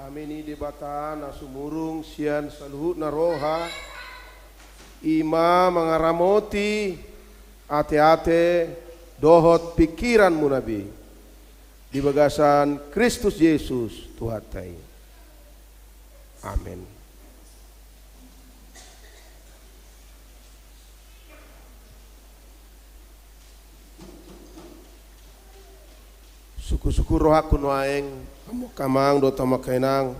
Amini debata nasumurung sian saluhut naroha ima mengaramoti ate-ate dohot pikiran munabi di bagasan Kristus Yesus Tuhan tai. Amin. Suku-suku roh aku nuaeng kamang do tama kainang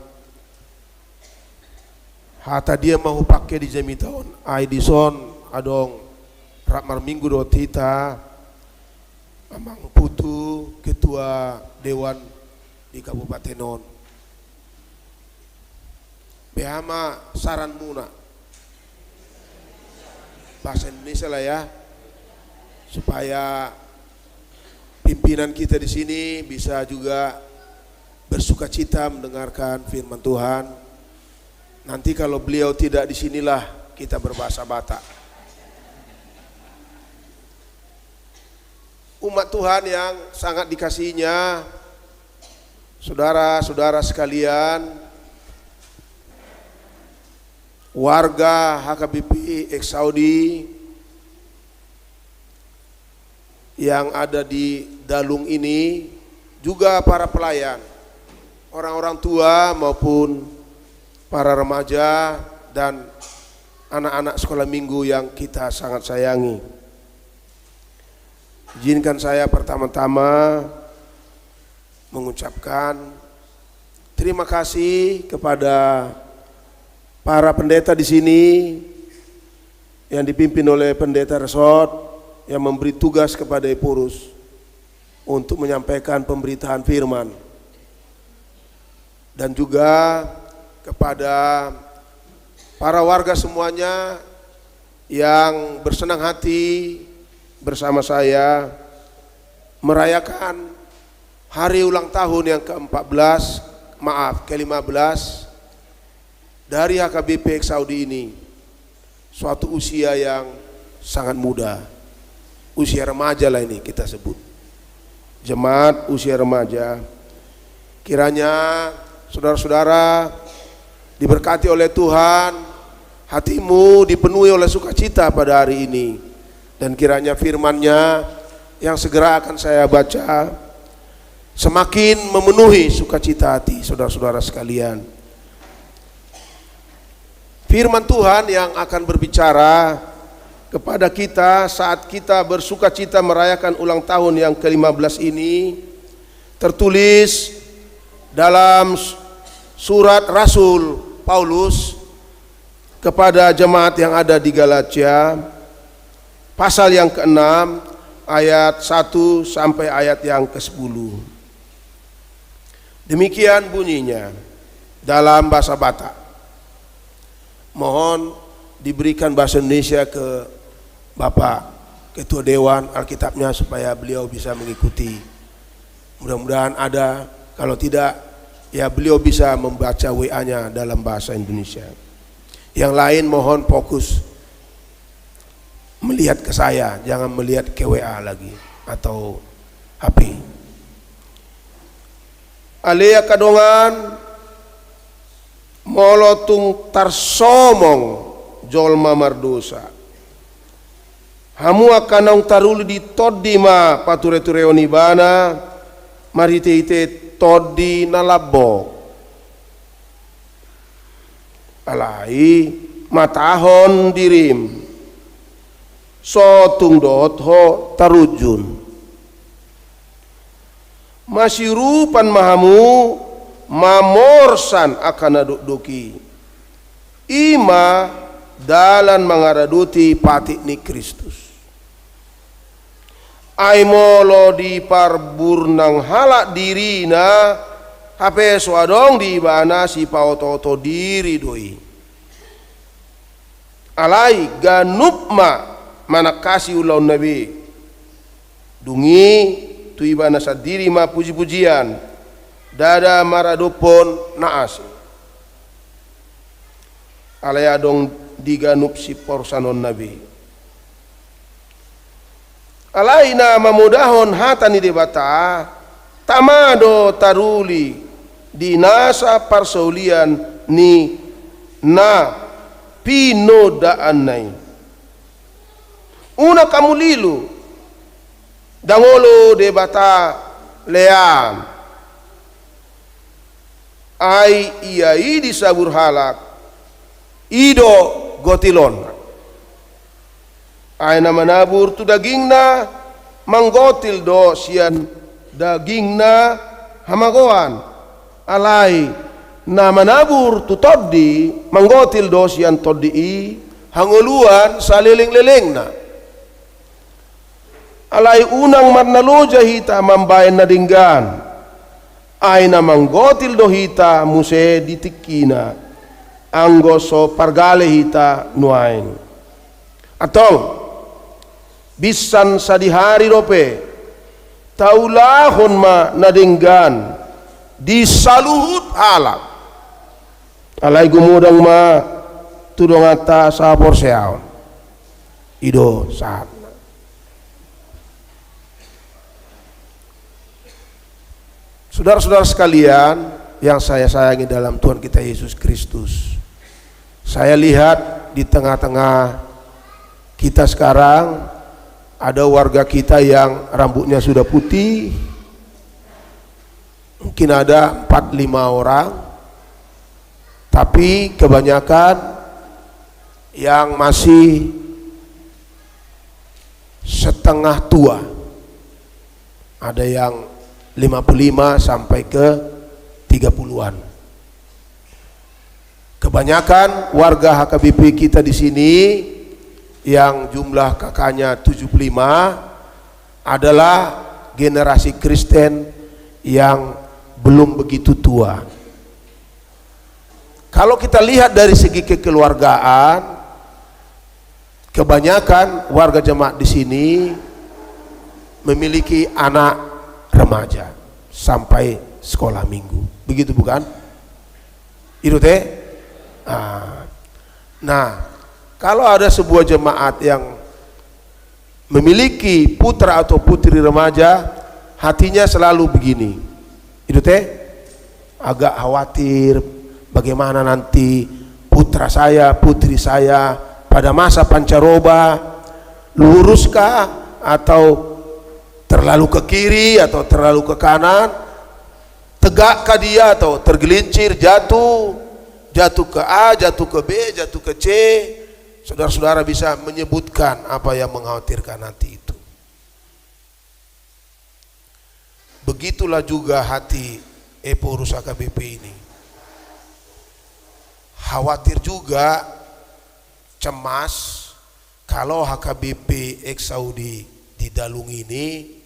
hata dia mau pakai di jami tahun ai di son adong rakmar minggu do tita amang putu ketua dewan di Kabupaten Non behama saran muna bahasa Indonesia lah ya supaya pimpinan kita di sini bisa juga bersuka cita mendengarkan firman Tuhan. Nanti kalau beliau tidak di sinilah kita berbahasa Batak. Umat Tuhan yang sangat dikasihinya, saudara-saudara sekalian, warga HKBP X Saudi yang ada di Dalung ini, juga para pelayan, orang-orang tua maupun para remaja dan anak-anak sekolah minggu yang kita sangat sayangi. Izinkan saya pertama-tama mengucapkan terima kasih kepada para pendeta di sini yang dipimpin oleh pendeta resort yang memberi tugas kepada Epurus untuk menyampaikan pemberitaan firman, dan juga kepada para warga semuanya yang bersenang hati bersama saya merayakan hari ulang tahun yang ke-15 dari HKBP X Saudi ini. Suatu usia yang sangat muda, usia remaja lah ini kita sebut, jemaat usia remaja. Kiranya saudara-saudara diberkati oleh Tuhan, hatimu dipenuhi oleh sukacita pada hari ini, dan kiranya firman-Nya yang segera akan saya baca semakin memenuhi sukacita hati saudara-saudara sekalian. Firman Tuhan yang akan berbicara kepada kita saat kita bersukacita merayakan ulang tahun yang ke-15 ini tertulis dalam surat Rasul Paulus kepada jemaat yang ada di Galatia, pasal yang ke-6 ayat 1 sampai ayat yang ke-10. Demikian bunyinya dalam bahasa Batak. Mohon diberikan bahasa Indonesia ke Bapak Ketua Dewan Alkitabnya supaya beliau bisa mengikuti. Mudah-mudahan ada, kalau tidak ya beliau bisa membaca WA-nya dalam bahasa Indonesia. Yang lain mohon fokus melihat ke saya, jangan melihat ke WA lagi atau HP. Alea kadongan molotung tarsomong jolma mardosa. Hamu akanang taruli di todima pature-tureoni bana marite-ite todi nalabo. Alai matahon dirim sotung dot ho tarujun. Masirupan mahamu mamorsan akan aduk-duki ima dalan mangaraduti patik ni Kristus. Aimolo di parburnang halak dirina hape swadong di bana si pauto-auto diri doi. Alai ganupma manakasi ulau nabi dungi tu ibana sadiri ma puji-pujian dada maradopon naas alaya dong diganup si porsanon nabi alaina mamudahon hatani debata tamado taruli di nasa parsaulian ni na pinodaan nai. Una kamu lilu dangolo de bata lean ai iai di sabur halak ido gotilon ai na manabur tu dagingna manggotil do sian dagingna hamagoan alai na manabur tu toddi manggotil do sian toddi i hanguluan saliling-lilingna alai unang marnaloja hita mambayan na dinggan ay na manggotil do hita muse ditikina anggo so pargale hita nuain atong bisan sa dihari rope taulahon ma nadinggan di saluhut halak alay gumudang ma tudong ata sa porseaon ido saat saudara-saudara sekalian yang saya sayangi dalam Tuhan kita Yesus Kristus, saya lihat di tengah-tengah kita sekarang ada warga kita yang rambutnya sudah putih, mungkin ada 4-5 orang, tapi kebanyakan yang masih setengah tua, ada yang 55 sampai ke 30-an. Kebanyakan warga HKBP kita di sini yang jumlah kakaknya 75 adalah generasi Kristen yang belum begitu tua. Kalau kita lihat dari segi kekeluargaan, kebanyakan warga jemaat di sini memiliki anak remaja sampai sekolah minggu, begitu bukan? Itu teh. Nah, kalau ada sebuah jemaat yang memiliki putra atau putri remaja, hatinya selalu begini. Itu teh agak khawatir bagaimana nanti putra saya, putri saya pada masa pancaroba luruskah atau terlalu ke kiri atau terlalu ke kanan, tegakkah dia atau tergelincir jatuh ke A, jatuh ke B, jatuh ke C. Saudara-saudara bisa menyebutkan apa yang mengkhawatirkan nanti itu. Begitulah juga hati pengurus HKBP ini, khawatir juga, cemas kalau HKBP X Saudi di Dalung ini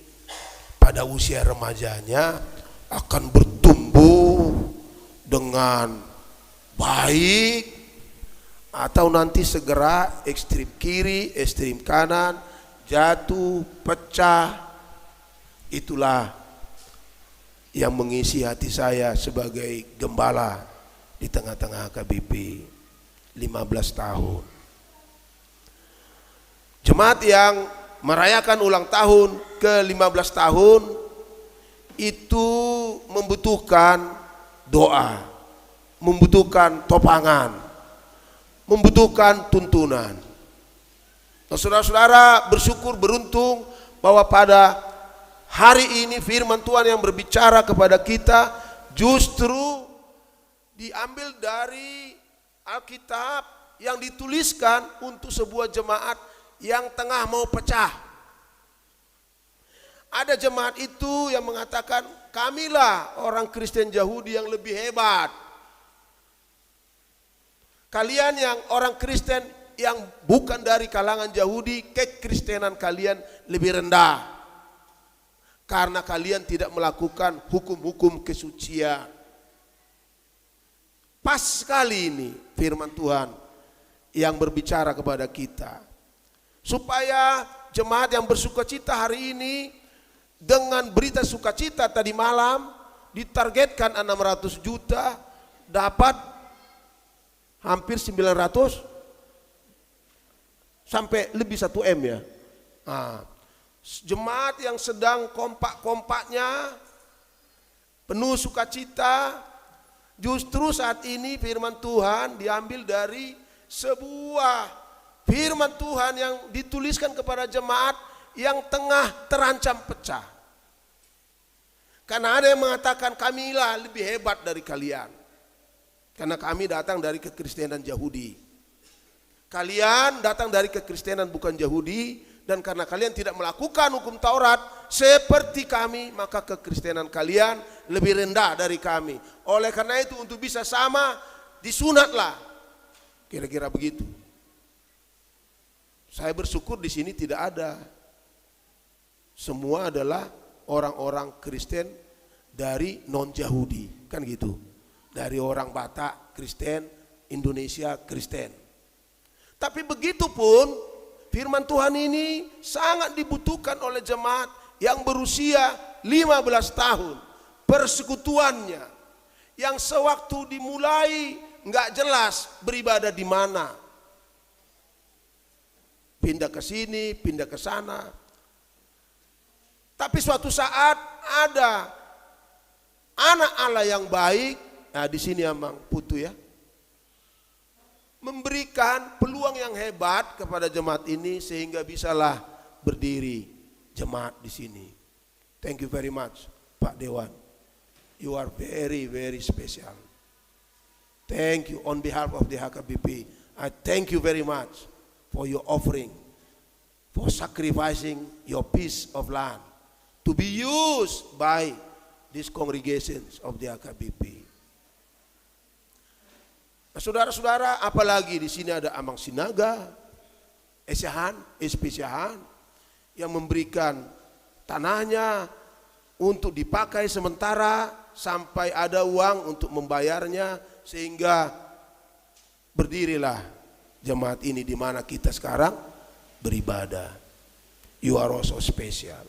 pada usia remajanya akan bertumbuh dengan baik atau nanti segera ekstrem kiri, ekstrem kanan, jatuh, pecah. Itulah yang mengisi hati saya sebagai gembala di tengah-tengah HKBP 15 tahun. Jemaat yang merayakan ulang tahun ke-15 tahun itu membutuhkan doa, membutuhkan topangan, membutuhkan tuntunan. Nah, saudara-saudara bersyukur, beruntung bahwa pada hari ini firman Tuhan yang berbicara kepada kita justru diambil dari Alkitab yang dituliskan untuk sebuah jemaat yang tengah mau pecah. Ada jemaat itu yang mengatakan, kamilah orang Kristen Yahudi yang lebih hebat. Kalian yang orang Kristen yang bukan dari kalangan Yahudi, kekristenan kalian lebih rendah. Karena kalian tidak melakukan hukum-hukum kesucian. Pas sekali ini firman Tuhan yang berbicara kepada kita. Supaya jemaat yang bersukacita hari ini dengan berita sukacita tadi malam ditargetkan 600 juta, dapat hampir 900 sampai lebih 1 M ya. Nah, jemaat yang sedang kompak-kompaknya, penuh sukacita, Justru saat ini firman Tuhan diambil dari sebuah firman Tuhan yang dituliskan kepada jemaat yang tengah terancam pecah. Karena ada yang mengatakan kamilah lebih hebat dari kalian. Karena kami datang dari kekristenan Yahudi. Kalian datang dari kekristenan bukan Yahudi, dan karena kalian tidak melakukan hukum Taurat seperti kami, maka kekristenan kalian lebih rendah dari kami. Oleh karena itu untuk bisa sama disunatlah. Kira-kira begitu. Saya bersyukur di sini tidak ada. Semua adalah orang-orang Kristen dari non-Yahudi, kan gitu. Dari orang Batak Kristen, Indonesia Kristen. Tapi begitu pun firman Tuhan ini sangat dibutuhkan oleh jemaat yang berusia 15 tahun. Persekutuannya yang sewaktu dimulai nggak jelas beribadah di mana. Pindah ke sini, pindah ke sana. Tapi suatu saat ada anak Allah yang baik. Nah di sini Amang Putu ya. Memberikan peluang yang hebat kepada jemaat ini sehingga bisalah berdiri jemaat di sini. Thank you very much Pak Dewan. You are very very special. Thank you on behalf of the HKBP. I thank you very much for your offering, for sacrificing your piece of land to be used by these congregations of the HKBP. Saudara-saudara, apalagi di sini ada Amang Sinaga, Espesiahan yang memberikan tanahnya untuk dipakai sementara sampai ada uang untuk membayarnya, sehingga berdirilah jemaat ini di mana kita sekarang beribadah. You are also special.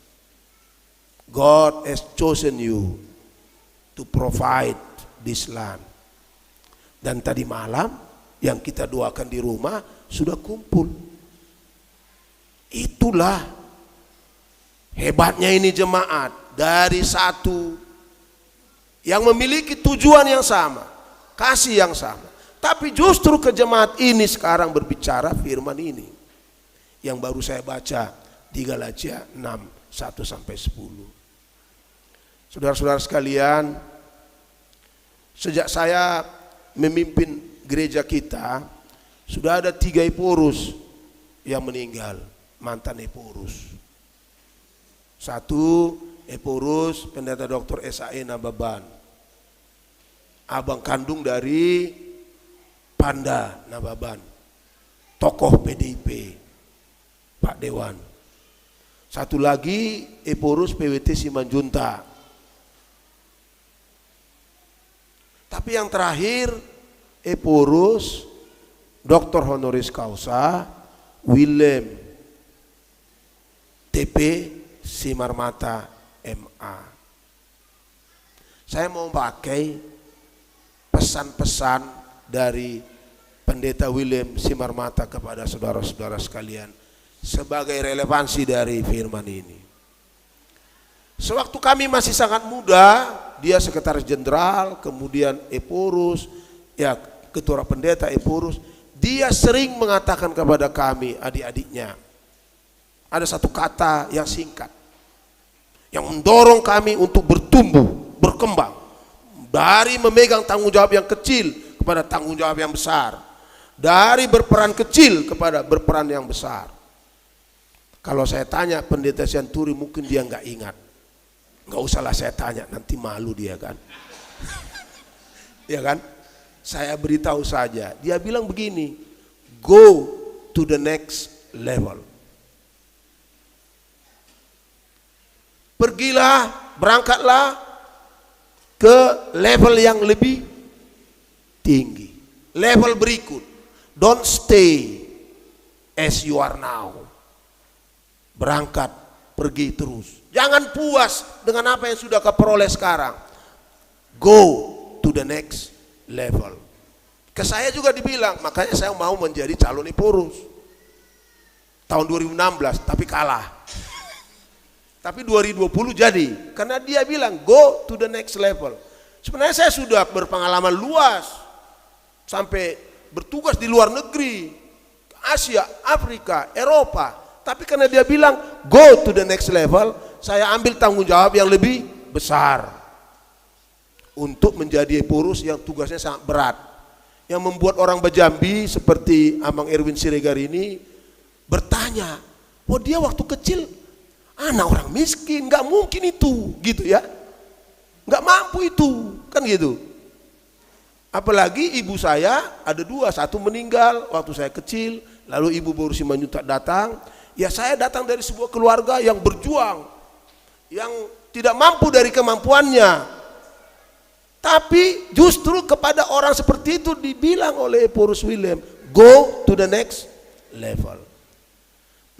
God has chosen you to provide this land. Dan tadi malam yang kita doakan di rumah sudah kumpul. Itulah hebatnya ini jemaat, dari satu yang memiliki tujuan yang sama, kasih yang sama. Tapi justru ke jemaat ini sekarang berbicara firman ini yang baru saya baca di Galatia 6, 1-10. Saudara-saudara sekalian, sejak saya memimpin gereja kita, sudah ada 3 Eporus yang meninggal, mantan Eporus. 1 Eporus Pendeta Dr. S.A.E. Nababan, abang kandung dari Panda Nababan, tokoh PDIP, Pak Dewan. 1 lagi Eporus PWT Simanjuntak. Tapi yang terakhir Eporus Dr. Honoris Causa Willem TP Simarmata MA. Saya mau pakai pesan-pesan dari Pendeta Willem Simarmata kepada saudara-saudara sekalian sebagai relevansi dari firman ini. Sewaktu kami masih sangat muda, dia sekretaris jenderal, kemudian Eporus, ya ketua pendeta Eporus, dia sering mengatakan kepada kami adik-adiknya, ada satu kata yang singkat, yang mendorong kami untuk bertumbuh, berkembang, dari memegang tanggung jawab yang kecil kepada tanggung jawab yang besar, dari berperan kecil kepada berperan yang besar. Kalau saya tanya Pendeta Sianturi mungkin dia nggak ingat. Nggak usahlah saya tanya, nanti malu dia kan. Ya kan? Saya beritahu saja. Dia bilang begini, go to the next level. Pergilah, berangkatlah ke level yang lebih tinggi. Level berikut. Don't stay as you are now. Berangkat, pergi terus. Jangan puas dengan apa yang sudah kau peroleh sekarang. Go to the next level. Ke saya juga dibilang, makanya saya mau menjadi calon Eporus. Tahun 2016, tapi kalah. Tapi 2020 jadi. Karena dia bilang, go to the next level. Sebenarnya saya sudah berpengalaman luas, sampai bertugas di luar negeri, Asia, Afrika, Eropa. Tapi karena dia bilang go to the next level, saya ambil tanggung jawab yang lebih besar untuk menjadi pengurus yang tugasnya sangat berat, yang membuat orang Bejambi seperti Abang Erwin Siregar ini bertanya, oh dia waktu kecil anak orang miskin, nggak mungkin itu, gitu ya, nggak mampu itu, kan gitu. Apalagi ibu saya ada dua, satu meninggal waktu saya kecil, lalu ibu baru si Manyutak datang. Ya saya datang dari sebuah keluarga yang berjuang, yang tidak mampu dari kemampuannya. Tapi justru kepada orang seperti itu dibilang oleh Porus William, go to the next level.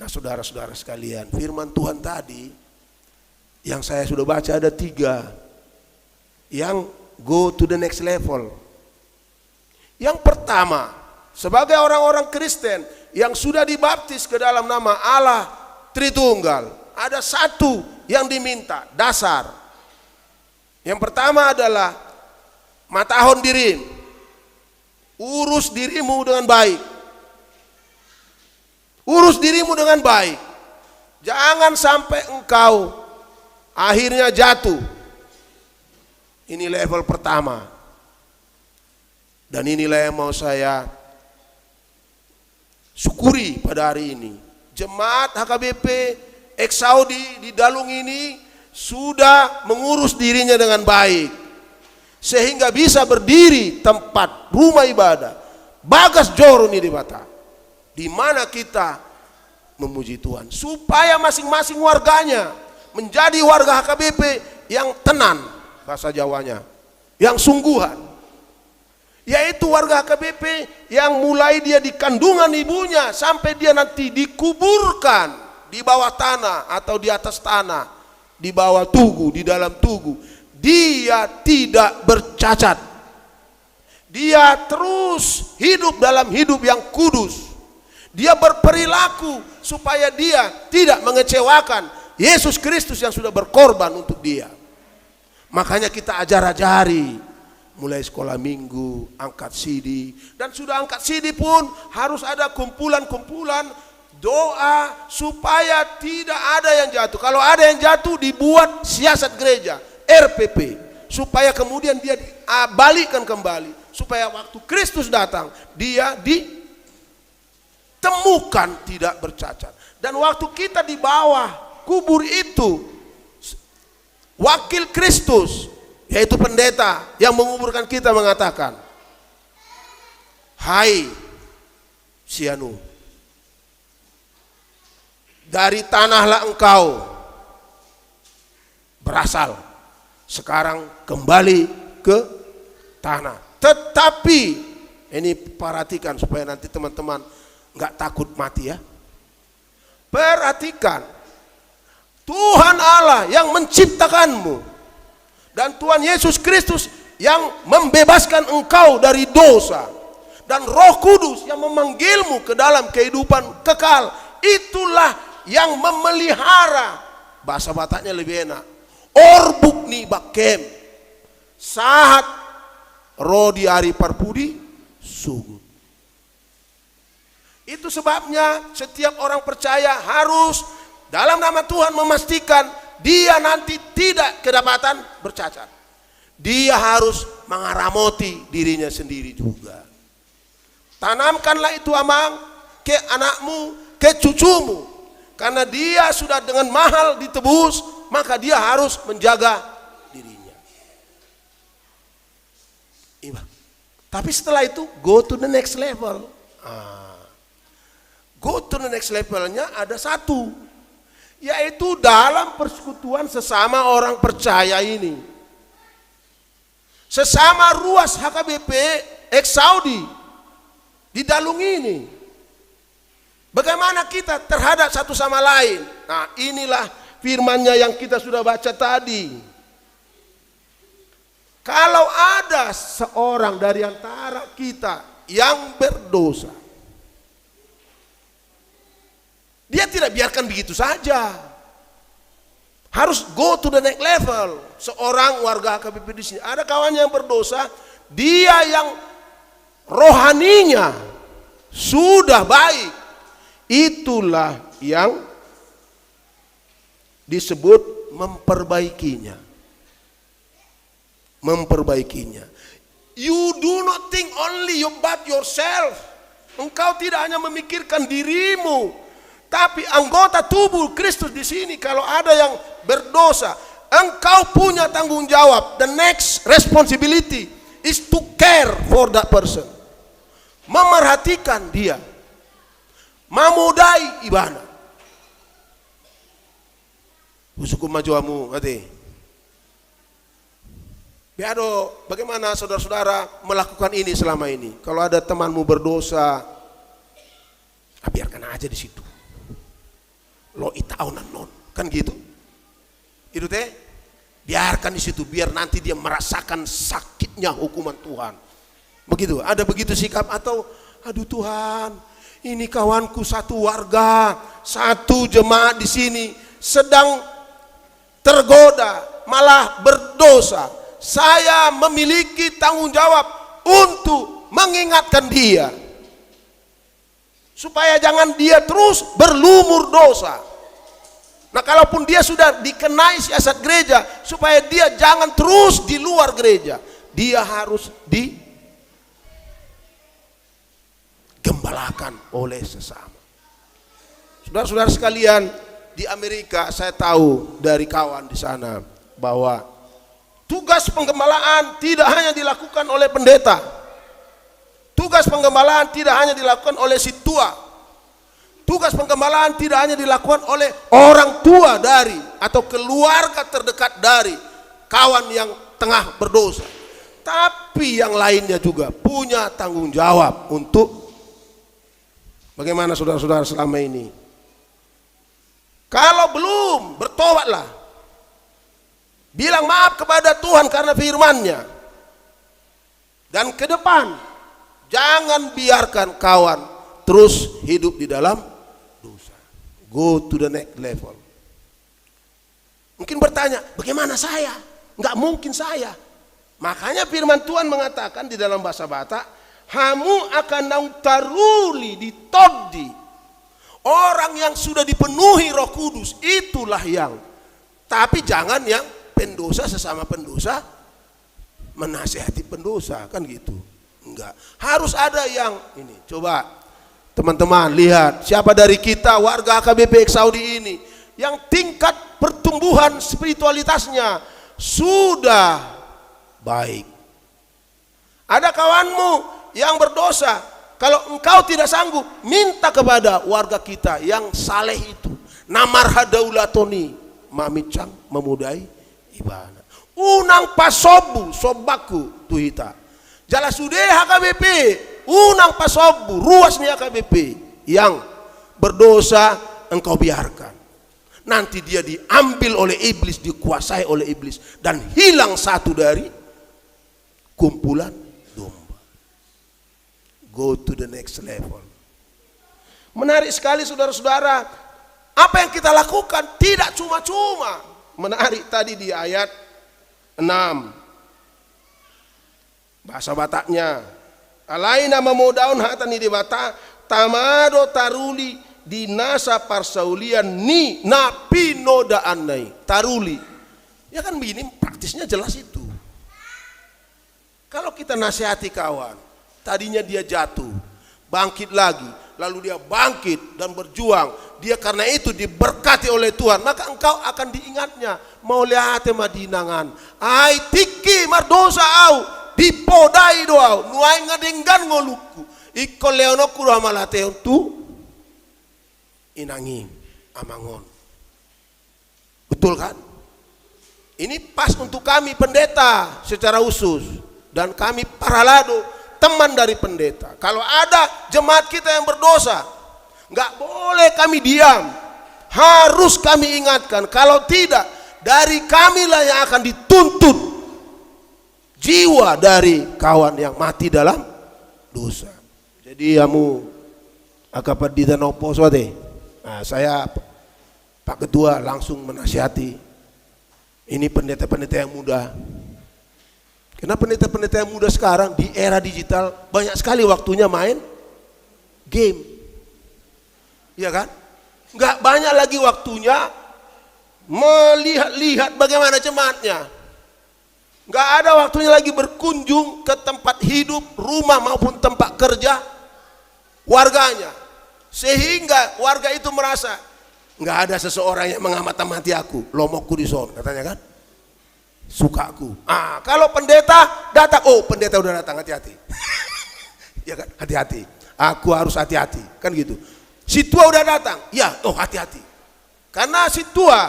Nah saudara-saudara sekalian, firman Tuhan tadi yang saya sudah baca ada 3 yang go to the next level. Yang pertama, sebagai orang-orang Kristen yang sudah dibaptis ke dalam nama Allah Tritunggal, ada satu yang diminta, dasar. Yang pertama adalah matahon dirimu, urus dirimu dengan baik. Urus dirimu dengan baik. Jangan sampai engkau akhirnya jatuh. Ini level pertama. Dan inilah yang mau saya syukuri pada hari ini. Jemaat HKBP Eksaudi di Dalung ini sudah mengurus dirinya dengan baik, sehingga bisa berdiri tempat rumah ibadah Bagas Joro Nidibata, di mana kita memuji Tuhan, supaya masing-masing warganya menjadi warga HKBP yang tenan, bahasa Jawanya, yang sungguhan. Yaitu warga HKBP yang mulai dia di kandungan ibunya sampai dia nanti dikuburkan di bawah tanah atau di atas tanah, di bawah tugu, di dalam tugu, dia tidak bercacat. Dia terus hidup dalam hidup yang kudus. Dia berperilaku supaya dia tidak mengecewakan Yesus Kristus yang sudah berkorban untuk dia. Makanya kita ajar-ajari, mulai sekolah minggu, angkat CD, dan sudah angkat CD pun harus ada kumpulan-kumpulan doa supaya tidak ada yang jatuh. Kalau ada yang jatuh dibuat siasat gereja, RPP, supaya kemudian dia balikkan kembali, supaya waktu Kristus datang dia ditemukan tidak bercacat. Dan waktu kita di bawah kubur itu, wakil Kristus yaitu pendeta yang menguburkan kita mengatakan, hai Sianu, dari tanahlah engkau berasal, sekarang kembali ke tanah. Tetapi ini perhatikan supaya nanti teman-teman nggak takut mati ya. Perhatikan, Tuhan Allah yang menciptakanmu dan Tuhan Yesus Kristus yang membebaskan engkau dari dosa, dan Roh Kudus yang memanggilmu ke dalam kehidupan kekal, itulah yang memelihara, bahasa Bataknya lebih enak, orbukni bakem saat rodi ari parpudi sugut. Itu sebabnya setiap orang percaya harus dalam nama Tuhan memastikan dia nanti tidak kedapatan bercacat. Dia harus mengaramoti dirinya sendiri juga. Tanamkanlah itu amang ke anakmu, ke cucumu. Karena dia sudah dengan mahal ditebus, maka dia harus menjaga dirinya. Iya. Tapi setelah itu go to the next level. Go to the next levelnya ada satu, yaitu dalam persekutuan sesama orang percaya ini, sesama ruas HKBP Eksaudi di Dalung ini, bagaimana kita terhadap satu sama lain. Nah inilah firmannya yang kita sudah baca tadi. Kalau ada seorang dari antara kita yang berdosa, dia tidak biarkan begitu saja. harus go to the next level. Seorang warga HKBP di sini, ada kawan yang berdosa, dia yang rohaninya sudah baik, itulah yang disebut memperbaikinya. Memperbaikinya. You do not think only about yourself. Engkau tidak hanya memikirkan dirimu, tapi anggota tubuh Kristus di sini. Kalau ada yang berdosa, engkau punya tanggung jawab. The next responsibility is to care for that person. Memerhatikan dia, memudai ibadah. Usuku majuamu, hati. Biado, bagaimana saudara-saudara melakukan ini selama ini? Kalau ada temanmu berdosa, biarkan aja di situ. Lo itaunan non, kan gitu? Itu teh, biarkan di situ, biar nanti dia merasakan sakitnya hukuman Tuhan. Begitu, ada begitu sikap atau, aduh Tuhan, ini kawanku satu warga, satu jemaat di sini sedang tergoda, malah berdosa. Saya memiliki tanggung jawab untuk mengingatkan dia, supaya jangan dia terus berlumur dosa. Nah, kalaupun dia sudah dikenai siasat gereja, supaya dia jangan terus di luar gereja, dia harus digembalakan oleh sesama. Saudara-saudara sekalian, di Amerika saya tahu dari kawan di sana bahwa tugas penggembalaan tidak hanya dilakukan oleh pendeta. Tugas penggembalaan tidak hanya dilakukan oleh si tua. Tugas penggembalaan tidak hanya dilakukan oleh orang tua dari atau keluarga terdekat dari kawan yang tengah berdosa. Tapi yang lainnya juga punya tanggung jawab untuk bagaimana saudara-saudara selama ini. Kalau belum, bertobatlah. Bilang maaf kepada Tuhan karena firman-Nya. Dan ke depan, jangan biarkan kawan terus hidup di dalam dosa. Go to the next level. Mungkin bertanya, bagaimana saya? Enggak mungkin saya. Makanya firman Tuhan mengatakan di dalam bahasa Batak, hamu akan nautaruli ditoddi. Orang yang sudah dipenuhi Roh Kudus, itulah yang. Tapi jangan yang pendosa sesama pendosa menasihati pendosa, kan gitu. Enggak, harus ada yang ini. Coba teman-teman lihat siapa dari kita warga HKBP Saudi ini yang tingkat pertumbuhan spiritualitasnya sudah baik. Ada kawanmu yang berdosa, kalau engkau tidak sanggup, minta kepada warga kita yang saleh itu, namar hadaulatoni mamicang memudai ibadah. Unang pasobu sobaku tuhita. Jala sude HKBP, unang pasobu ruasnya HKBP yang berdosa engkau biarkan. Nanti dia diambil oleh iblis, dikuasai oleh iblis dan hilang satu dari kumpulan domba. Go to the next level. Menarik sekali saudara-saudara, apa yang kita lakukan tidak cuma-cuma. Menarik tadi di ayat 6. Bahasa Bataknya. Alaina memodaun hatani di Batak tamado taruli dinasa parsaulian ni napi noda anai. Taruli. Ya kan begini praktisnya jelas itu. Kalau kita nasihati kawan, tadinya dia jatuh, bangkit lagi, lalu dia bangkit dan berjuang, dia karena itu diberkati oleh Tuhan, maka engkau akan diingatnya. Mau lihat madinangan, ai tiki mardosa au, dipodai doau, nuai ngadenggan ngoluku, iko leono kuru amalate tu inangi amangon. Betul kan? Ini pas untuk kami pendeta secara khusus dan kami para lado teman dari pendeta. Kalau ada jemaat kita yang berdosa, nggak boleh kami diam, harus kami ingatkan. Kalau tidak, dari kamilah yang akan dituntut jiwa dari kawan yang mati dalam dosa. Jadi kamu akapat di danau poswate. Nah, saya Pak Ketua langsung menasihati Ini pendeta-pendeta yang muda. Karena pendeta-pendeta yang muda sekarang di era digital banyak sekali waktunya main game. Iya kan? Nggak banyak lagi waktunya melihat-lihat bagaimana jemaatnya. Nggak ada waktunya lagi berkunjung ke tempat hidup, rumah maupun tempat kerja warganya. Sehingga warga itu merasa nggak ada seseorang yang mengamati aku, lomokku di son, katanya kan, sukaku. Kalau pendeta datang, oh pendeta udah datang, hati-hati. Ya kan, hati-hati. Aku harus hati-hati, kan gitu. Si tua udah datang, ya, oh hati-hati. Karena si tua,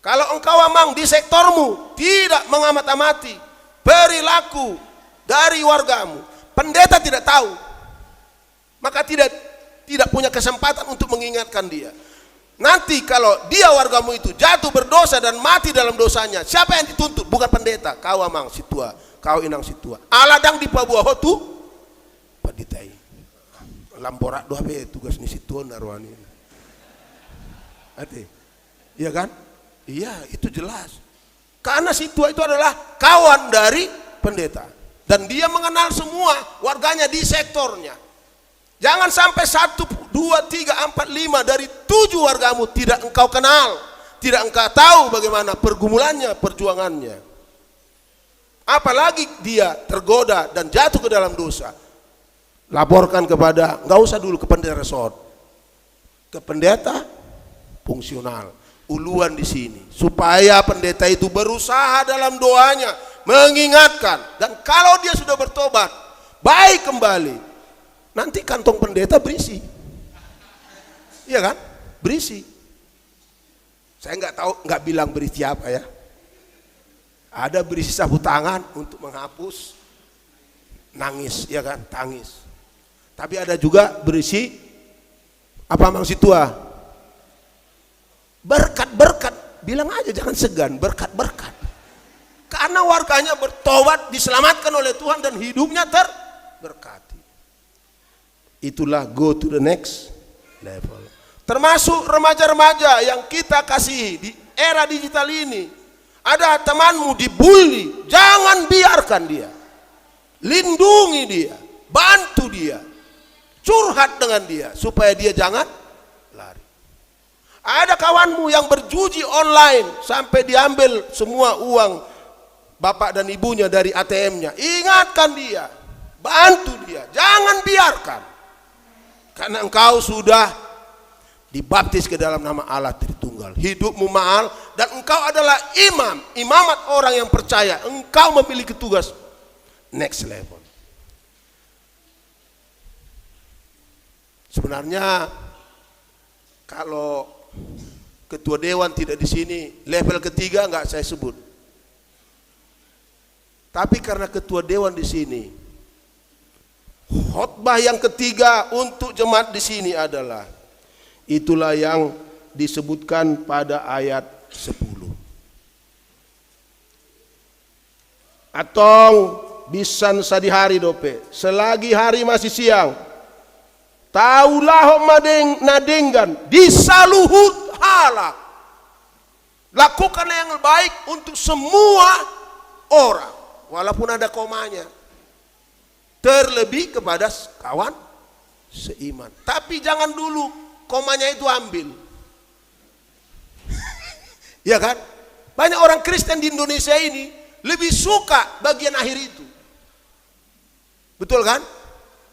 kalau engkau memang di sektormu tidak mengamat-amati perilaku dari wargamu, pendeta tidak tahu, maka tidak punya kesempatan untuk mengingatkan dia. Nanti kalau dia wargamu itu jatuh berdosa dan mati dalam dosanya, siapa yang dituntut? Bukan pendeta. Kau amang si tua, kau inang si tua. Aladang di pabuah hotu paditai. Lamborak doa be tugas ni si tua narwani. Hati. Iya kan? Iya, itu jelas. Karena si tua itu adalah kawan dari pendeta dan dia mengenal semua warganya di sektornya. Jangan sampai 1, 2, 3, 4, 5 dari 7 wargamu tidak engkau kenal, tidak engkau tahu bagaimana pergumulannya, perjuangannya. Apalagi dia tergoda dan jatuh ke dalam dosa. Laporkan kepada, nggak usah dulu ke pendeta resort, ke pendeta fungsional, uluan di sini, supaya pendeta itu berusaha dalam doanya, mengingatkan, dan kalau dia sudah bertobat, baik kembali. Nanti kantong pendeta berisi, iya kan? Berisi. Saya nggak tahu, nggak bilang berisi apa ya. Ada berisi sapu tangan untuk menghapus nangis, ya kan? Tangis. Tapi ada juga berisi apa mang si tua? Berkat-berkat. Bilang aja jangan segan, berkat-berkat. Karena warganya bertobat, diselamatkan oleh Tuhan dan hidupnya terberkati. Itulah go to the next level. Termasuk remaja-remaja yang kita kasihi di era digital ini. Ada temanmu dibully, jangan biarkan dia. Lindungi dia, bantu dia, curhat dengan dia supaya dia jangan lari. Ada kawanmu yang berjudi online sampai diambil semua uang bapak dan ibunya dari ATM-nya. Ingatkan dia, bantu dia, jangan biarkan. Karena engkau sudah dibaptis ke dalam nama Allah Tritunggal, hidupmu mahal, dan engkau adalah imamat orang yang percaya. Engkau memiliki tugas next level. Sebenarnya kalau ketua dewan tidak di sini, level ketiga nggak saya sebut. Tapi karena ketua dewan di sini, khotbah yang ketiga untuk jemaat di sini adalah itulah yang disebutkan pada ayat 10. Atong bisan sadihari dope, selagi hari masih siang, taulah nadenggan disaluhut halak. Lakukanlah yang baik untuk semua orang, walaupun ada komanya. Terlebih kepada kawan seiman. Tapi jangan dulu komanya itu ambil. Ya kan? Banyak orang Kristen di Indonesia ini lebih suka bagian akhir itu. Betul kan?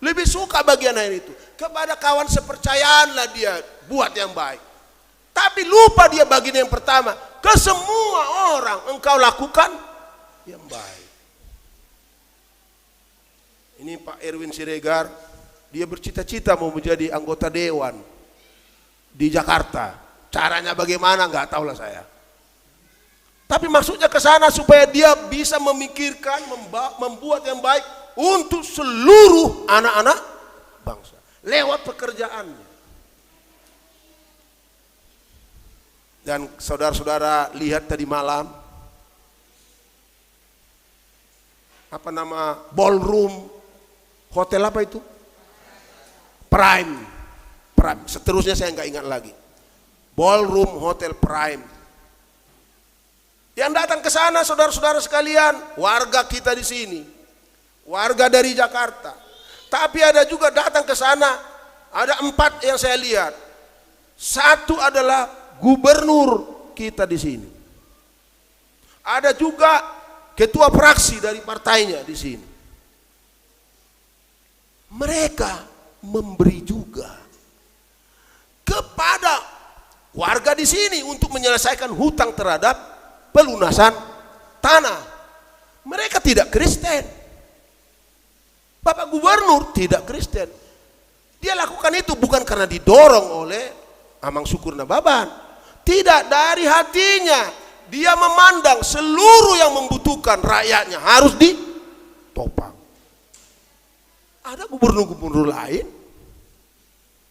Lebih suka bagian akhir itu. Kepada kawan sepercayaanlah dia buat yang baik. Tapi lupa dia bagian yang pertama. Ke semua orang engkau lakukan yang baik. Ini Pak Erwin Siregar, dia bercita-cita mau menjadi anggota dewan di Jakarta. Caranya bagaimana nggak tahu lah saya. Tapi maksudnya ke sana supaya dia bisa memikirkan, membuat yang baik untuk seluruh anak-anak bangsa lewat pekerjaannya. Dan saudara-saudara lihat tadi malam apa nama ballroom hotel apa itu? Prime. Seterusnya saya nggak ingat lagi. Ballroom Hotel Prime. Yang datang ke sana saudara-saudara sekalian, warga kita di sini, warga dari Jakarta. Tapi ada juga datang ke sana, ada 4 yang saya lihat. Satu adalah gubernur kita di sini. Ada juga ketua fraksi dari partainya di sini. Mereka memberi juga kepada warga di sini untuk menyelesaikan hutang terhadap pelunasan tanah. Mereka tidak Kristen. Bapak Gubernur tidak Kristen. Dia lakukan itu bukan karena didorong oleh Amang Syukur Nababan. Tidak, dari hatinya. Dia memandang seluruh yang membutuhkan rakyatnya harus ditopang. Ada gubernur-gubernur lain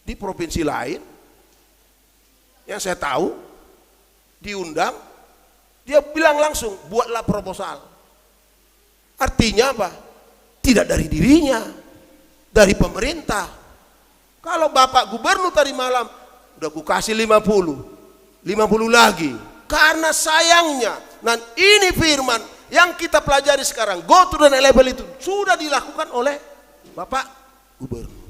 di provinsi lain yang saya tahu diundang, dia bilang langsung, buatlah proposal. Artinya apa? Tidak dari dirinya, dari pemerintah. Kalau Bapak Gubernur tadi malam udah kukasih 50 lagi, karena sayangnya, dan ini firman yang kita pelajari sekarang, go to the next level itu sudah dilakukan oleh Bapak Gubernur,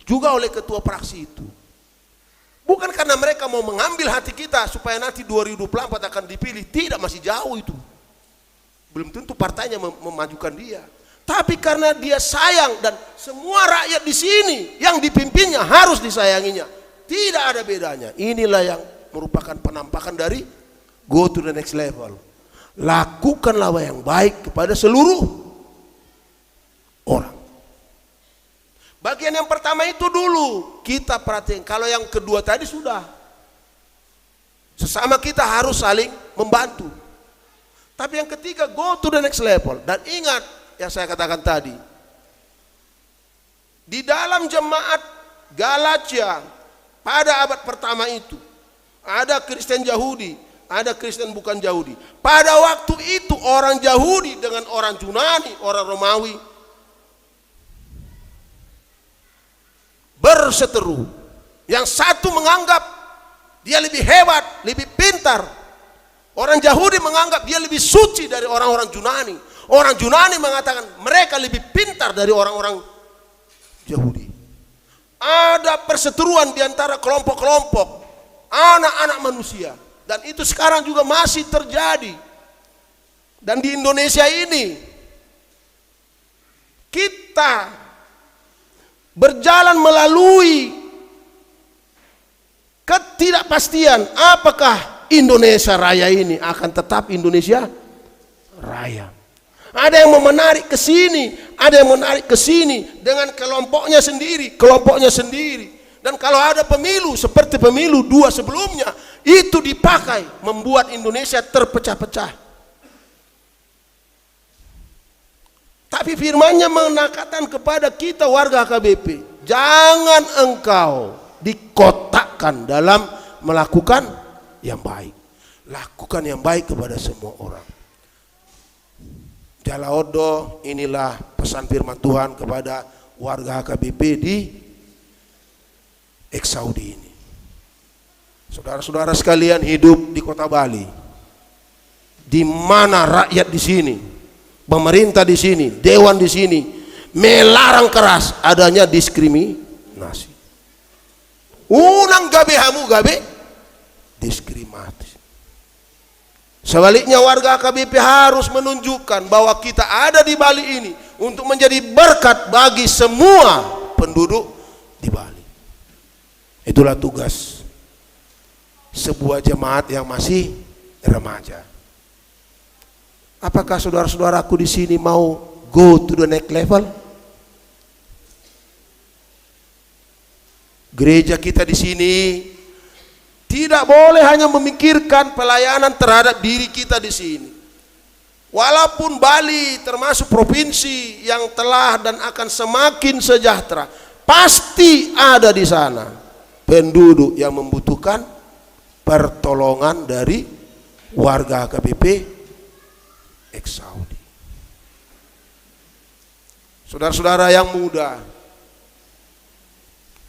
juga oleh ketua fraksi itu. Bukan karena mereka mau mengambil hati kita supaya nanti 2024 akan dipilih, tidak, masih jauh itu. Belum tentu partainya memajukan dia. Tapi karena dia sayang dan semua rakyat di sini yang dipimpinnya harus disayanginya. Tidak ada bedanya. Inilah yang merupakan penampakan dari go to the next level. Lakukanlah yang baik kepada seluruh orang. Bagian yang pertama itu dulu kita perhatiin. Kalau yang kedua tadi sudah. Sesama kita harus saling membantu. Tapi yang ketiga, go to the next level. Dan ingat yang saya katakan tadi. Di dalam jemaat Galatia pada abad pertama itu ada Kristen Yahudi, ada Kristen bukan Yahudi. Pada waktu itu orang Yahudi dengan orang Yunani, orang Romawi berseteru. Yang satu menganggap dia lebih hebat, lebih pintar. Orang Yahudi menganggap dia lebih suci dari orang-orang Yunani. Orang Yunani mengatakan mereka lebih pintar dari orang-orang Yahudi. Ada perseteruan di antara kelompok-kelompok anak-anak manusia. Dan itu sekarang juga masih terjadi. Dan di Indonesia ini kita berjalan melalui ketidakpastian apakah Indonesia Raya ini akan tetap Indonesia Raya. Ada yang mau menarik ke sini, ada yang menarik ke sini dengan kelompoknya sendiri. Dan kalau ada pemilu seperti pemilu 2 sebelumnya, itu dipakai membuat Indonesia terpecah-pecah. Tapi firman-Nya mengatakan kepada kita warga HKBP, jangan engkau dikotakkan dalam melakukan yang baik. Lakukan yang baik kepada semua orang. Jalaodo, inilah pesan firman Tuhan kepada warga HKBP di Eksaudi ini. Saudara-saudara sekalian hidup di kota Bali, di mana rakyat di sini, pemerintah di sini, dewan di sini melarang keras adanya diskriminasi. Unang gabe hamu gabe diskriminasi. Sebaliknya warga HKBP harus menunjukkan bahwa kita ada di Bali ini untuk menjadi berkat bagi semua penduduk di Bali. Itulah tugas sebuah jemaat yang masih remaja. Apakah saudara-saudaraku di sini mau go to the next level? Gereja kita di sini tidak boleh hanya memikirkan pelayanan terhadap diri kita di sini. Walaupun Bali termasuk provinsi yang telah dan akan semakin sejahtera, pasti ada di sana penduduk yang membutuhkan pertolongan dari warga HKBP Eksaudi. Saudara-saudara yang muda,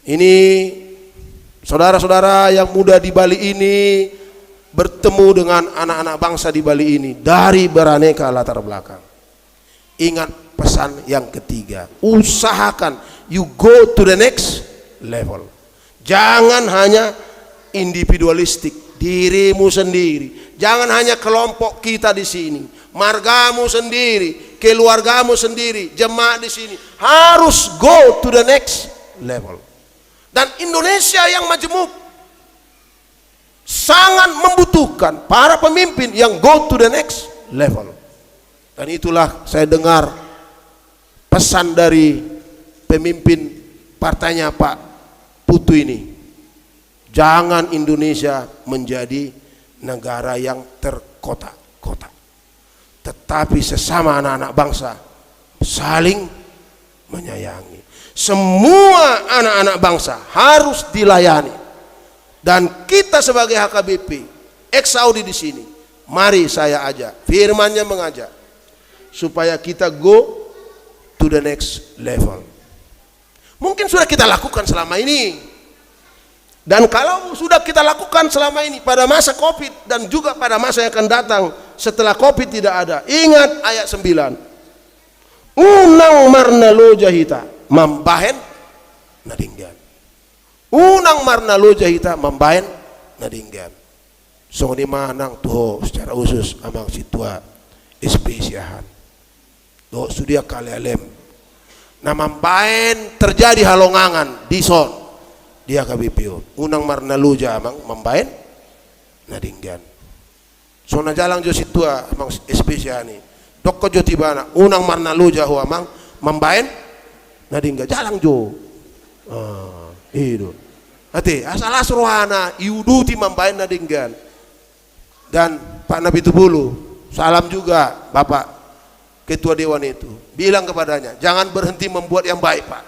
ini saudara-saudara yang muda di Bali ini bertemu dengan anak-anak bangsa di Bali ini dari beraneka latar belakang. Ingat pesan yang ketiga, usahakan you go to the next level. Jangan hanya individualistik, dirimu sendiri. Jangan hanya kelompok kita di sini, margamu sendiri, keluargamu sendiri, jemaat di sini. Harus go to the next level. Dan Indonesia yang majemuk sangat membutuhkan para pemimpin yang go to the next level. Dan itulah saya dengar pesan dari pemimpin partainya Pak Putu ini. Jangan Indonesia menjadi negara yang terkotak-kotak, tetapi sesama anak-anak bangsa saling menyayangi. Semua anak-anak bangsa harus dilayani. Dan kita sebagai HKBP ex-Saudi di sini, mari saya ajak, firman-Nya mengajak supaya kita go to the next level. Mungkin sudah kita lakukan selama ini, dan kalau sudah kita lakukan selama ini pada masa COVID dan juga pada masa yang akan datang setelah COVID tidak ada, ingat ayat 9, unang marna loja hita mambahen nadinggan, unang marna loja hita mambahen nadinggan. So ni manang tuh secara khusus amang situa spesiahan do sudia kalialem na mambahen terjadi halongangan di son dia KBPO unang marna loja amang mambahen nadinggan. So na jalang jo situa amang spesiahan ni dokko jo tibana unang marna loja ho amang mambahen nadinggan jalang jo itu ate asal asrohana iuduti mambahen nadinggan. Dan Pak Nabi Tubulu salam juga Bapak Ketua Dewan itu, bilang kepadanya jangan berhenti membuat yang baik Pak.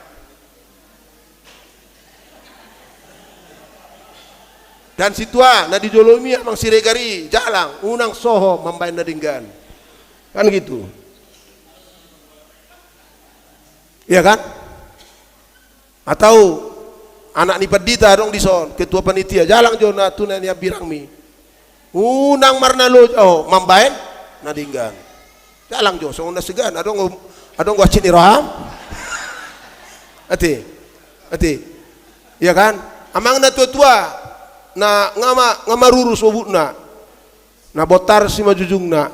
Dan situa nadi jolomi amang siregari jalang unang soho mambahen nadinggan kan gitu, iya kan? Atau anak ni Padita dong di son ketua panitia jalang jona tunan yang birangmi unang marna lojo mambahen nadinggan jalang jo so na segan adong gua cini roham ati iya kan amang na tua na ngama rurus obutna na botar si majujungna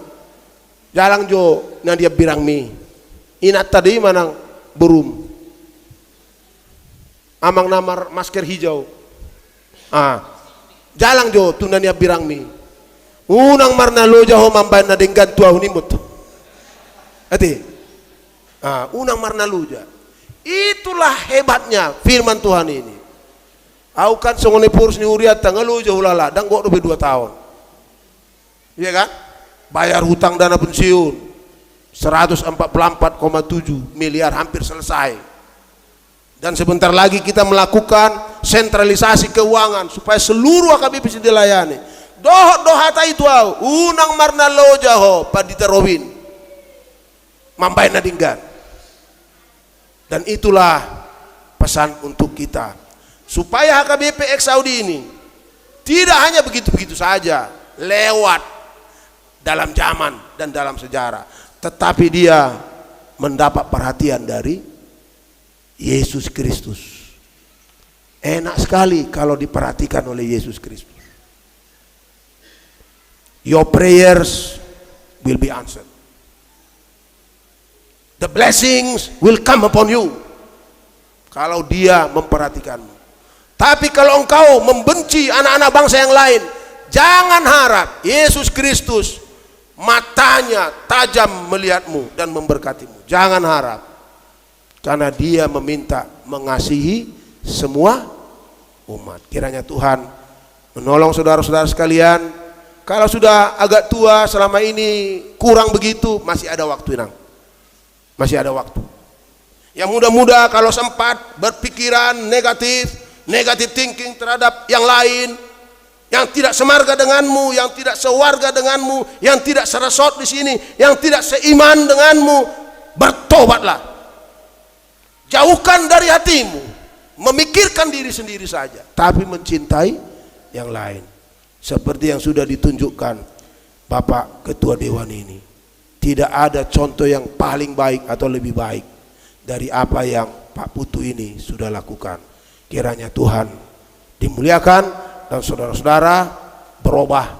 jalang jo na dia birangmi inat tadi manang berum amang namar masker hijau jalang jo tunan dia birangmi unang marna loja ho mambahen nadinggan tua hunimut ati unang marna loja. Itulah hebatnya firman Tuhan ini. Au kan songone purus ni uriat tanggal loja ulala dan gok 2 tahun, iya kan? Bayar hutang dana pensiun 144,7 miliar hampir selesai. Dan sebentar lagi kita melakukan sentralisasi keuangan supaya seluruh AKBP bisa dilayani. Doha itu unang marna loja ho Padita Robin mambahen nadinggan. Dan itulah pesan untuk kita supaya HKBP X Saudi ini tidak hanya begitu-begitu saja lewat dalam zaman dan dalam sejarah, tetapi dia mendapat perhatian dari Yesus Kristus. Enak sekali kalau diperhatikan oleh Yesus Kristus. Your prayers will be answered. The blessings will come upon you. Kalau dia memperhatikanmu. Tapi kalau engkau membenci anak-anak bangsa yang lain, jangan harap Yesus Kristus matanya tajam melihatmu dan memberkatimu. Jangan harap. Karena dia meminta mengasihi semua umat. Kiranya Tuhan menolong saudara-saudara sekalian. Kalau sudah agak tua selama ini kurang begitu, masih ada waktu nang. Masih ada waktu. Yang muda-muda kalau sempat berpikiran negatif thinking terhadap yang lain, yang tidak semarga denganmu, yang tidak sewarga denganmu, yang tidak seresot di sini, yang tidak seiman denganmu, bertobatlah. Jauhkan dari hatimu memikirkan diri sendiri saja, tapi mencintai yang lain. seperti yang sudah ditunjukkan Bapak Ketua Dewan ini. Tidak ada contoh yang paling baik atau lebih baik dari apa yang Pak Putu ini sudah lakukan. Kiranya Tuhan dimuliakan dan saudara-saudara berubah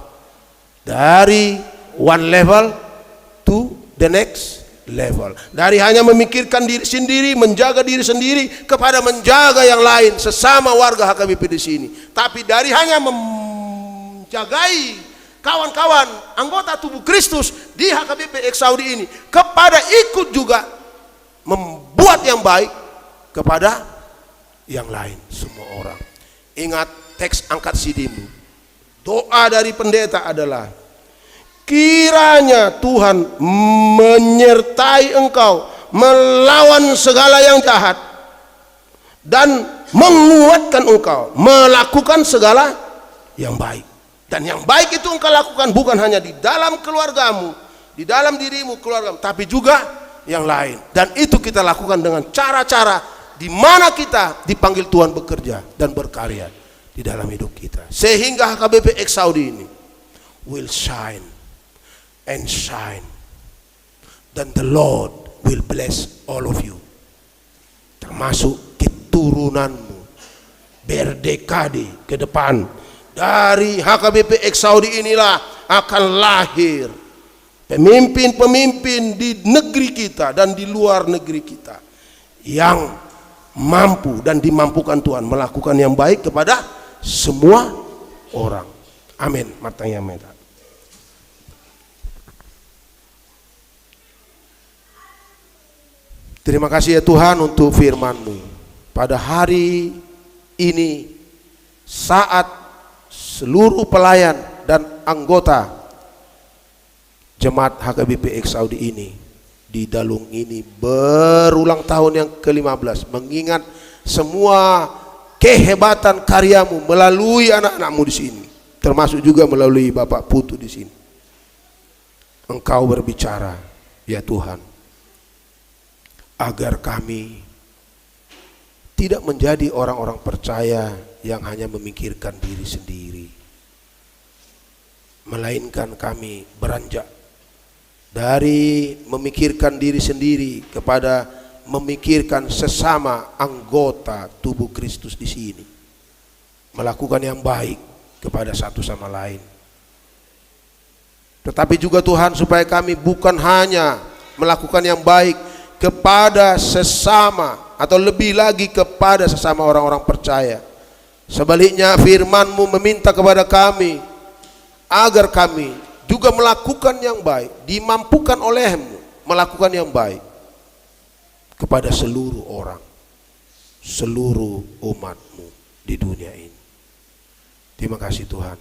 dari one level to the next level. Dari hanya memikirkan diri sendiri, menjaga diri sendiri, kepada menjaga yang lain, sesama warga HKBP di sini. Tapi dari hanya menjagai kawan-kawan anggota tubuh Kristus di HKBP X Saudi ini, kepada ikut juga membuat yang baik kepada yang lain, semua orang. Ingat teks angkat sidimu. Doa dari pendeta adalah, kiranya Tuhan menyertai engkau melawan segala yang jahat dan menguatkan engkau melakukan segala yang baik. Dan yang baik itu engkau lakukan bukan hanya di dalam keluargamu, di dalam dirimu, keluargamu, tapi juga yang lain. Dan itu kita lakukan dengan cara-cara di mana kita dipanggil Tuhan bekerja dan berkarya di dalam hidup kita. Sehingga HKBP X Saudi ini will shine and shine. Then the Lord will bless all of you. Termasuk keturunanmu berdekade ke depan. Dari HKBP X Saudi inilah akan lahir pemimpin-pemimpin di negeri kita dan di luar negeri kita yang mampu dan dimampukan Tuhan melakukan yang baik kepada semua orang. Amin. Matanya meta. Terima kasih ya Tuhan untuk firman-Mu. Pada hari ini, saat seluruh pelayan dan anggota Jemaat HKBP X Saudi ini di Dalung ini berulang tahun yang ke-15, mengingat semua kehebatan karyamu melalui anak-anakmu di sini, termasuk juga melalui Bapak Putu di sini. Engkau berbicara ya Tuhan, agar kami tidak menjadi orang-orang percaya yang hanya memikirkan diri sendiri, melainkan kami beranjak dari memikirkan diri sendiri kepada memikirkan sesama anggota tubuh Kristus di sini, melakukan yang baik kepada satu sama lain. Tetapi juga Tuhan, supaya kami bukan hanya melakukan yang baik kepada sesama, atau lebih lagi kepada sesama orang-orang percaya. Sebaliknya firman-Mu meminta kepada kami agar kami juga melakukan yang baik, dimampukan oleh-Mu melakukan yang baik kepada seluruh orang, seluruh umat-Mu di dunia ini. Terima kasih Tuhan.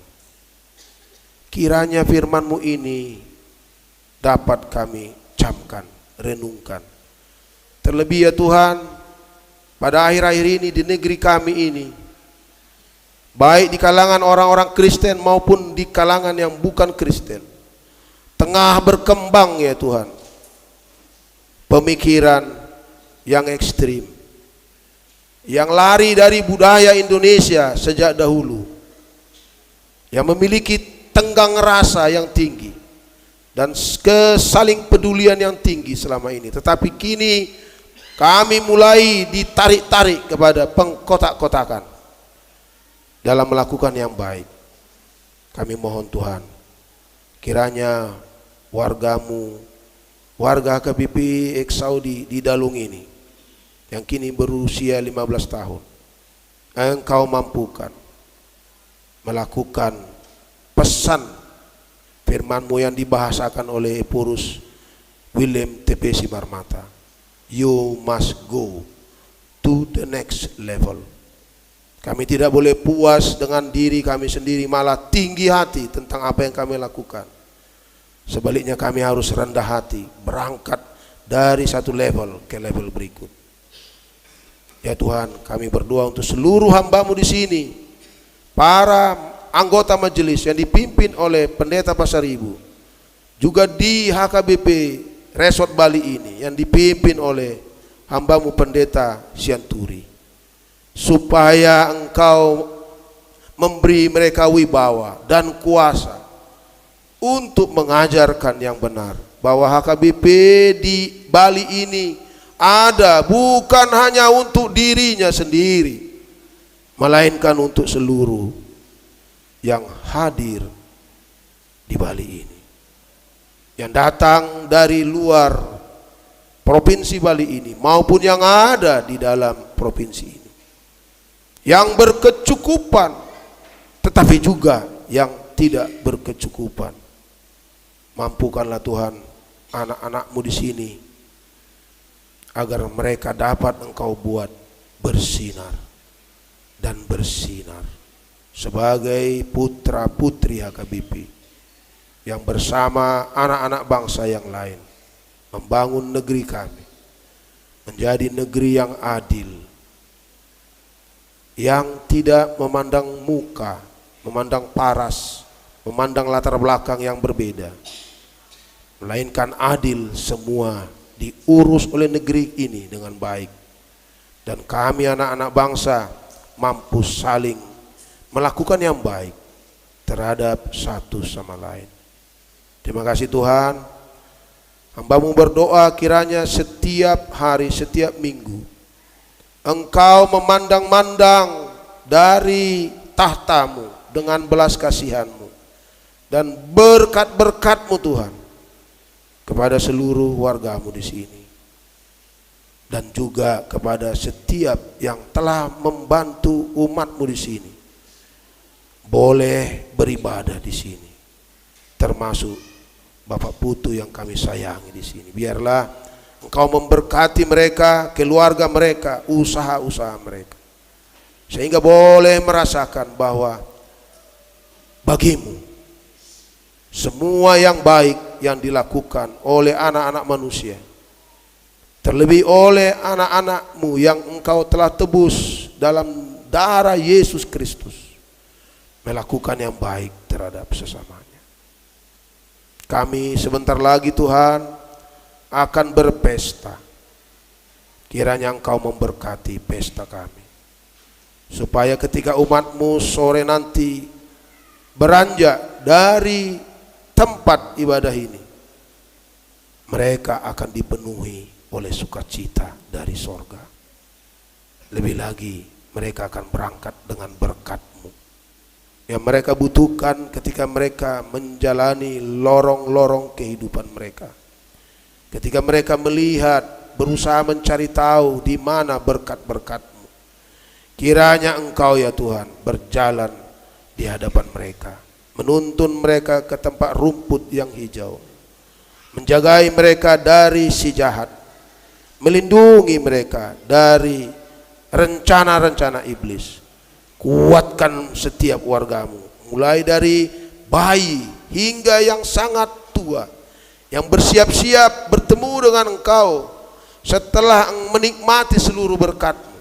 Kiranya firman-Mu ini dapat kami camkan, renungkan. Terlebih ya Tuhan, pada akhir-akhir ini di negeri kami ini, baik di kalangan orang-orang Kristen maupun di kalangan yang bukan Kristen, tengah berkembang ya Tuhan pemikiran yang ekstrim, yang lari dari budaya Indonesia sejak dahulu, yang memiliki tenggang rasa yang tinggi dan kesaling pedulian yang tinggi selama ini. Tetapi kini kami mulai ditarik-tarik kepada pengkotak-kotakan dalam melakukan yang baik. Kami mohon Tuhan, kiranya warga-Mu, warga HKBP X Saudi di Dalung ini, yang kini berusia 15 tahun, Engkau mampukan melakukan pesan firman-Mu yang dibahasakan oleh Epurus William T.P. Simarmata. You must go to the next level. Kami tidak boleh puas dengan diri kami sendiri, malah tinggi hati tentang apa yang kami lakukan. Sebaliknya kami harus rendah hati, berangkat dari satu level ke level berikut. Ya Tuhan, kami berdoa untuk seluruh hamba-Mu di sini, para anggota majelis yang dipimpin oleh Pendeta Pasaribu, juga di HKBP Resort Bali ini yang dipimpin oleh hamba-Mu Pendeta Sianturi, supaya Engkau memberi mereka wibawa dan kuasa untuk mengajarkan yang benar, bahwa HKBP di Bali ini ada bukan hanya untuk dirinya sendiri, melainkan untuk seluruh yang hadir di Bali ini, yang datang dari luar provinsi Bali ini maupun yang ada di dalam provinsi ini, yang berkecukupan tetapi juga yang tidak berkecukupan. Mampukanlah Tuhan anak-anak-Mu di sini agar mereka dapat Engkau buat bersinar dan bersinar sebagai putra-putri HKBP yang bersama anak-anak bangsa yang lain membangun negeri kami menjadi negeri yang adil, yang tidak memandang muka, memandang paras, memandang latar belakang yang berbeda, melainkan adil, semua diurus oleh negeri ini dengan baik, dan kami anak-anak bangsa mampu saling melakukan yang baik terhadap satu sama lain. Terima kasih Tuhan. Hamba-Mu berdoa kiranya setiap hari, setiap minggu Engkau memandang-mandang dari tahta-Mu dengan belas kasihan-Mu dan berkat-berkat-Mu Tuhan kepada seluruh warga-Mu di sini, dan juga kepada setiap yang telah membantu umat-Mu di sini boleh beribadah di sini, termasuk Bapak Putu yang kami sayangi di sini. Biarlah Engkau memberkati mereka, keluarga mereka, usaha-usaha mereka, sehingga boleh merasakan bahwa bagimu semua yang baik yang dilakukan oleh anak-anak manusia, terlebih oleh anak-anak-Mu yang Engkau telah tebus dalam darah Yesus Kristus, melakukan yang baik terhadap sesamanya. Kami sebentar lagi Tuhan akan berpesta. Kiranya Engkau memberkati pesta kami, supaya ketika umat-Mu sore nanti beranjak dari tempat ibadah ini, mereka akan dipenuhi oleh sukacita dari sorga. Lebih lagi mereka akan berangkat dengan berkat-Mu yang mereka butuhkan ketika mereka menjalani lorong-lorong kehidupan mereka. Ketika mereka melihat, berusaha mencari tahu di mana berkat-berkat-Mu, kiranya Engkau ya Tuhan berjalan di hadapan mereka, menuntun mereka ke tempat rumput yang hijau, menjagai mereka dari si jahat, melindungi mereka dari rencana-rencana iblis. Kuatkan setiap warga-Mu, mulai dari bayi hingga yang sangat tua, yang bersiap-siap bertemu dengan Engkau setelah menikmati seluruh berkat-Mu.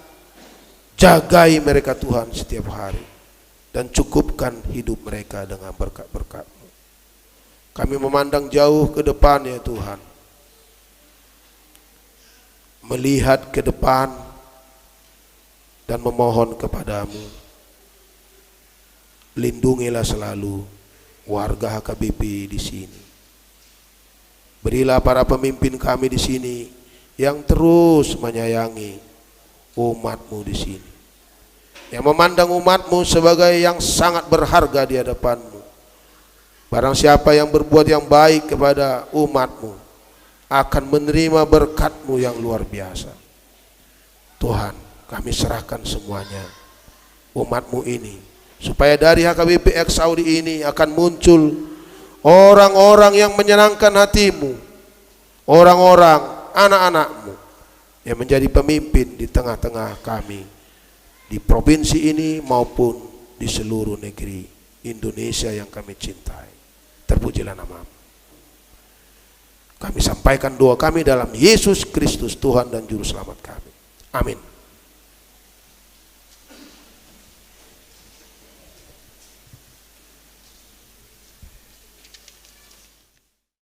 Jagai mereka Tuhan setiap hari, dan cukupkan hidup mereka dengan berkat-berkat-Mu. Kami memandang jauh ke depan ya Tuhan, melihat ke depan dan memohon kepadamu, lindungilah selalu warga HKBP di sini. Berilah para pemimpin kami di sini yang terus menyayangi umat-Mu di sini, yang memandang umat-Mu sebagai yang sangat berharga di hadapan-Mu. Barang siapa yang berbuat yang baik kepada umat-Mu akan menerima berkat-Mu yang luar biasa. Tuhan, kami serahkan semuanya umat-Mu ini, supaya dari HKBP X Saudi ini akan muncul orang-orang yang menyenangkan hati-Mu, orang-orang anak-anak-Mu yang menjadi pemimpin di tengah-tengah kami, di provinsi ini maupun di seluruh negeri Indonesia yang kami cintai. Terpujilah nama-Mu. Kami sampaikan doa kami dalam Yesus Kristus Tuhan dan Juru Selamat kami. Amin.